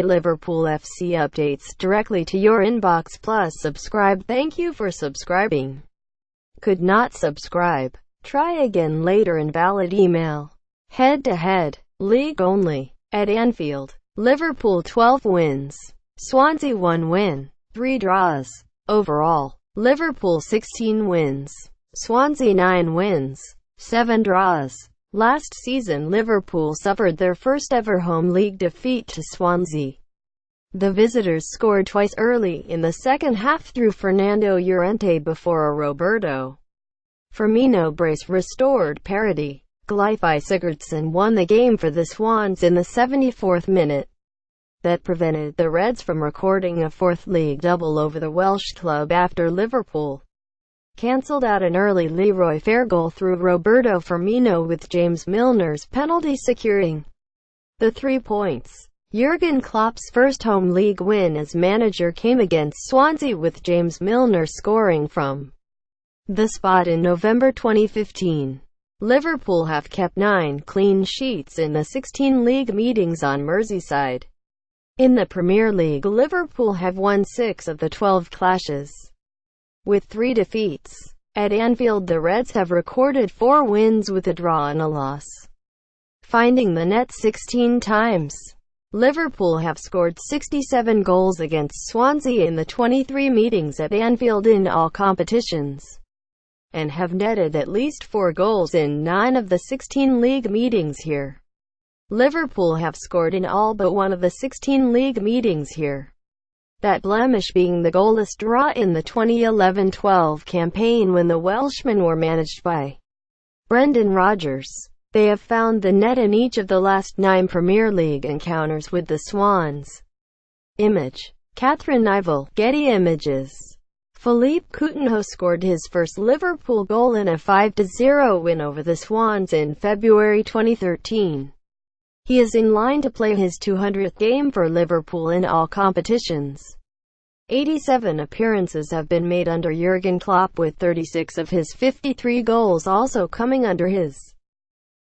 Liverpool FC updates directly to your inbox. Plus subscribe. Thank you for subscribing. Could not subscribe? Try again later. Invalid email. Head-to-head. League only. At Anfield. Liverpool 12 wins. Swansea 1 win. 3 draws. Overall. Liverpool 16 wins. Swansea 9 wins. 7 draws. Last season Liverpool suffered their first ever home league defeat to Swansea. The visitors scored twice early in the second half through Fernando Llorente before a Roberto Firmino brace restored parity. Gylfi Sigurdsson won the game for the Swans in the 74th minute. That prevented the Reds from recording a fourth league double over the Welsh club after Liverpool cancelled out an early Leroy Fer goal through Roberto Firmino, with James Milner's penalty securing the 3 points. Jurgen Klopp's first home league win as manager came against Swansea, with James Milner scoring from the spot in November 2015. Liverpool have kept 9 clean sheets in the 16 league meetings on Merseyside. In the Premier League, Liverpool have won 6 of the 12 clashes, with 3 defeats. At Anfield, the Reds have recorded 4 wins with a draw and a loss, finding the net 16 times. Liverpool have scored 67 goals against Swansea in the 23 meetings at Anfield in all competitions, and have netted at least 4 goals in 9 of the 16 league meetings here. Liverpool have scored in all but one of the 16 league meetings here, that blemish being the goalless draw in the 2011-12 campaign when the Welshmen were managed by Brendan Rodgers. They have found the net in each of the last 9 Premier League encounters with the Swans. Image. Catherine Ivel. Getty Images. Philippe Coutinho scored his first Liverpool goal in a 5-0 win over the Swans in February 2013. He is in line to play his 200th game for Liverpool in all competitions. 87 appearances have been made under Jurgen Klopp, with 36 of his 53 goals also coming under his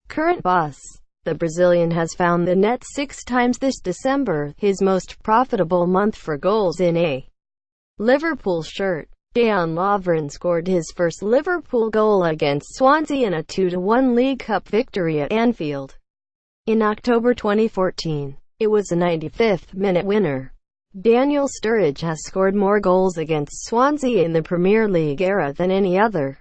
current boss. The Brazilian has found the net 6 times this December, his most profitable month for goals in a Liverpool shirt. Dejan Lovren scored his first Liverpool goal against Swansea in a 2-1 League Cup victory at Anfield in October 2014. It was a 95th-minute winner. Daniel Sturridge has scored more goals against Swansea in the Premier League era than any other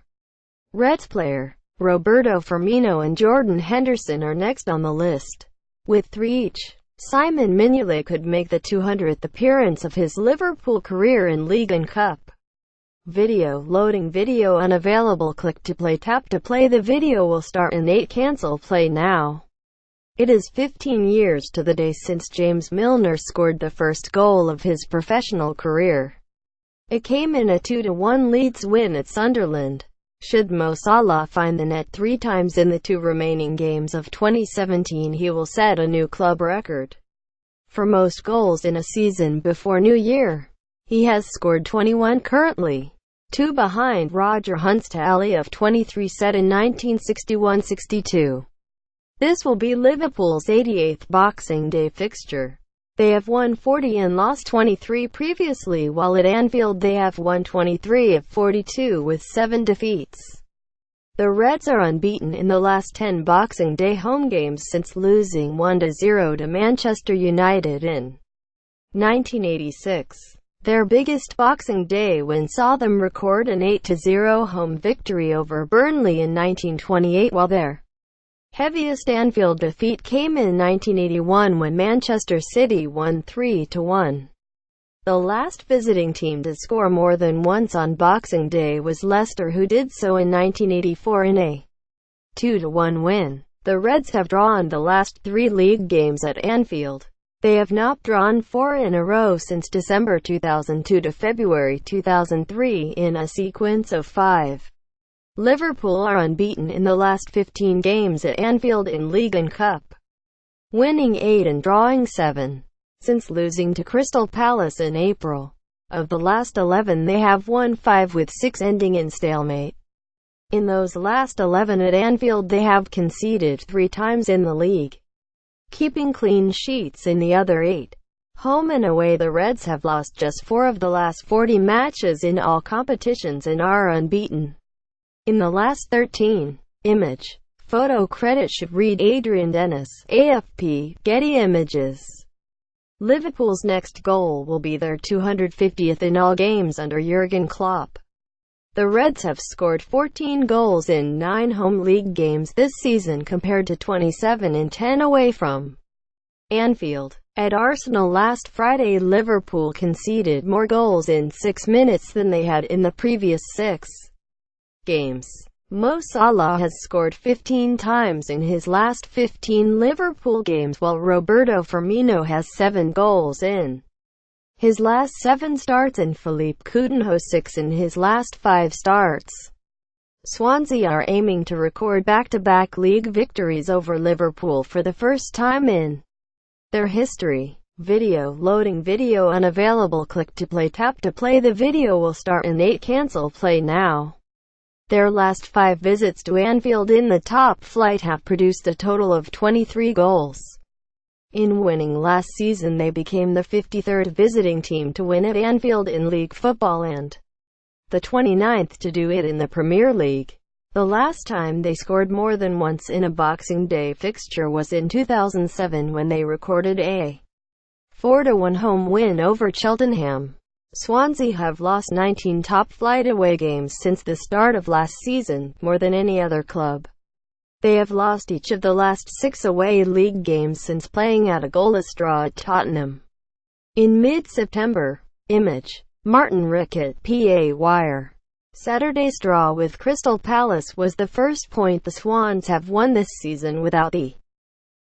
Reds player. Roberto Firmino and Jordan Henderson are next on the list, with 3 each. Simon Mignolet could make the 200th appearance of his Liverpool career in League and Cup. Video loading. Video unavailable. Click to play. Tap to play. The video will start in 8. Cancel play now. It is 15 years to the day since James Milner scored the first goal of his professional career. It came in a 2-1 Leeds win at Sunderland. Should Mo Salah find the net 3 times in the 2 remaining games of 2017, he will set a new club record for most goals in a season before New Year. He has scored 21 currently, 2 behind Roger Hunt's tally of 23 set in 1961-62. This will be Liverpool's 88th Boxing Day fixture. They have won 40 and lost 23 previously, while at Anfield they have won 23 of 42 with 7 defeats. The Reds are unbeaten in the last 10 Boxing Day home games since losing 1-0 to Manchester United in 1986. Their biggest Boxing Day win saw them record an 8-0 home victory over Burnley in 1928, while their heaviest Anfield defeat came in 1981 when Manchester City won 3-1. The last visiting team to score more than once on Boxing Day was Leicester, who did so in 1984 in a 2-1 win. The Reds have drawn the last 3 league games at Anfield. They have not drawn 4 in a row since December 2002 to February 2003 in a sequence of 5. Liverpool are unbeaten in the last 15 games at Anfield in League and Cup, winning 8 and drawing 7. Since losing to Crystal Palace in April. Of the last 11 they have won 5, with 6 ending in stalemate. In those last 11 at Anfield they have conceded 3 times in the league, keeping clean sheets in the other 8. Home and away the Reds have lost just 4 of the last 40 matches in all competitions and are unbeaten in the last 13. Image. Photo credit should read Adrian Dennis, AFP, Getty Images. Liverpool's next goal will be their 250th in all games under Jurgen Klopp. The Reds have scored 14 goals in 9 home league games this season compared to 27 in 10 away from Anfield. At Arsenal last Friday, Liverpool conceded more goals in 6 minutes than they had in the previous 6 games. Mo Salah has scored 15 times in his last 15 Liverpool games, while Roberto Firmino has 7 goals in his last 7 starts and Philippe Coutinho 6 in his last 5 starts. Swansea are aiming to record back-to-back league victories over Liverpool for the first time in their history. Video loading. Video unavailable. Click to play. Tap to play. The video will start in 8. Cancel play now. Their last 5 visits to Anfield in the top flight have produced a total of 23 goals. In winning last season they became the 53rd visiting team to win at Anfield in league football and the 29th to do it in the Premier League. The last time they scored more than once in a Boxing Day fixture was in 2007 when they recorded a 4-1 home win over Cheltenham. Swansea have lost 19 top-flight away games since the start of last season, more than any other club. They have lost each of the last 6 away league games since playing out a goalless draw at Tottenham in mid-September. Image. Martin Rickett, PA Wire. Saturday's draw with Crystal Palace was the first point the Swans have won this season without the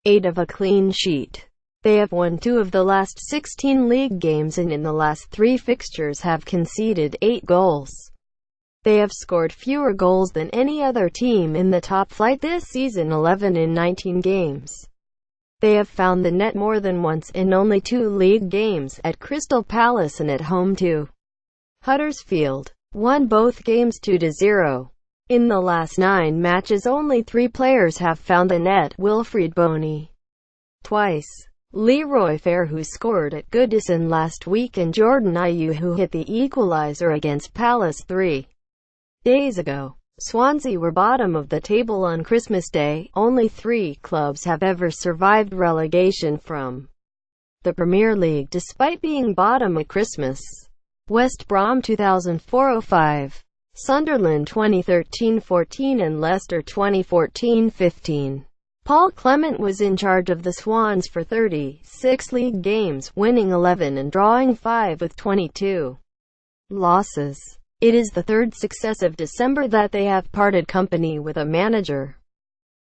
aid of a clean sheet. They have won 2 of the last 16 league games and in the last 3 fixtures have conceded 8 goals. They have scored fewer goals than any other team in the top flight this season, 11 in 19 games. They have found the net more than once in only 2 league games, at Crystal Palace and at home to Huddersfield. Won both games 2-0. In the last 9 matches only 3 players have found the net: Wilfried Bony twice, Leroy Fer, who scored at Goodison last week, and Jordan Ayew, who hit the equalizer against Palace 3 days ago. Swansea were bottom of the table on Christmas Day. Only 3 clubs have ever survived relegation from the Premier League despite being bottom at Christmas. West Brom 2004-05, Sunderland 2013-14 and Leicester 2014-15. Paul Clement was in charge of the Swans for 36 league games, winning 11 and drawing 5 with 22 losses. It is the 3rd successive December that they have parted company with a manager.